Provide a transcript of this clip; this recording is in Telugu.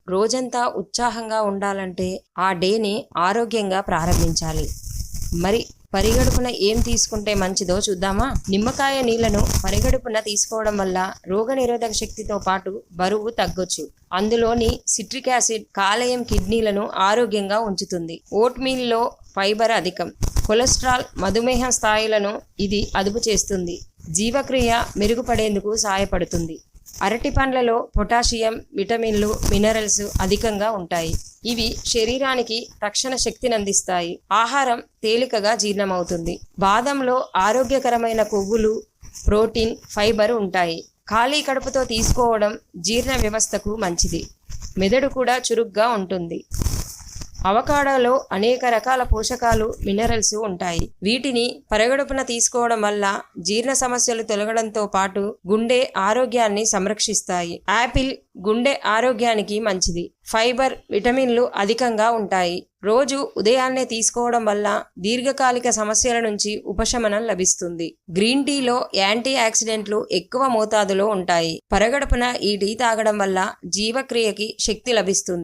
రోజంతా ఉత్సాహంగా ఉండాలంటే ఆ డేని ఆరోగ్యంగా ప్రారంభించాలి. మరి పరిగడుపున ఏం తీసుకుంటే మంచిదో చూద్దామా? నిమ్మకాయ నీళ్లను పరిగడుపున తీసుకోవడం వల్ల రోగనిరోధక శక్తితో పాటు బరువు తగ్గొచ్చు. అందులోని సిట్రిక్ యాసిడ్ కాలేయం కిడ్నీలను ఆరోగ్యంగా ఉంచుతుంది. ఓట్ మీల్లో ఫైబర్ అధికం. కొలెస్ట్రాల్, మధుమేహం స్థాయిలను ఇది అదుపు చేస్తుంది. జీవక్రియ మెరుగుపడేందుకు సహాయపడుతుంది. అరటి పండ్లలో పొటాషియం, విటమిన్లు, మినరల్స్ అధికంగా ఉంటాయి. ఇవి శరీరానికి తక్షణ శక్తిని అందిస్తాయి. ఆహారం తేలికగా జీర్ణమవుతుంది. బాదంలో ఆరోగ్యకరమైన కొవ్వులు, ప్రోటీన్, ఫైబర్ ఉంటాయి. ఖాళీ కడుపుతో తీసుకోవడం జీర్ణ వ్యవస్థకు మంచిది. మెదడు కూడా చురుగ్గా ఉంటుంది. అవకాడోలో అనేక రకాల పోషకాలు, మినరల్స్ ఉంటాయి. వీటిని పరగడుపున తీసుకోవడం వల్ల జీర్ణ సమస్యలు తొలగడంతో పాటు గుండె ఆరోగ్యాన్ని సంరక్షిస్తాయి. యాపిల్ గుండె ఆరోగ్యానికి మంచిది. ఫైబర్, విటమిన్లు అధికంగా ఉంటాయి. రోజు ఉదయాన్నే తీసుకోవడం వల్ల దీర్ఘకాలిక సమస్యల నుంచి ఉపశమనం లభిస్తుంది. గ్రీన్ టీలో యాంటీ ఆక్సిడెంట్లు ఎక్కువ మోతాదులో ఉంటాయి. పరగడుపున ఈ టీ తాగడం వల్ల జీవక్రియకి శక్తి లభిస్తుంది.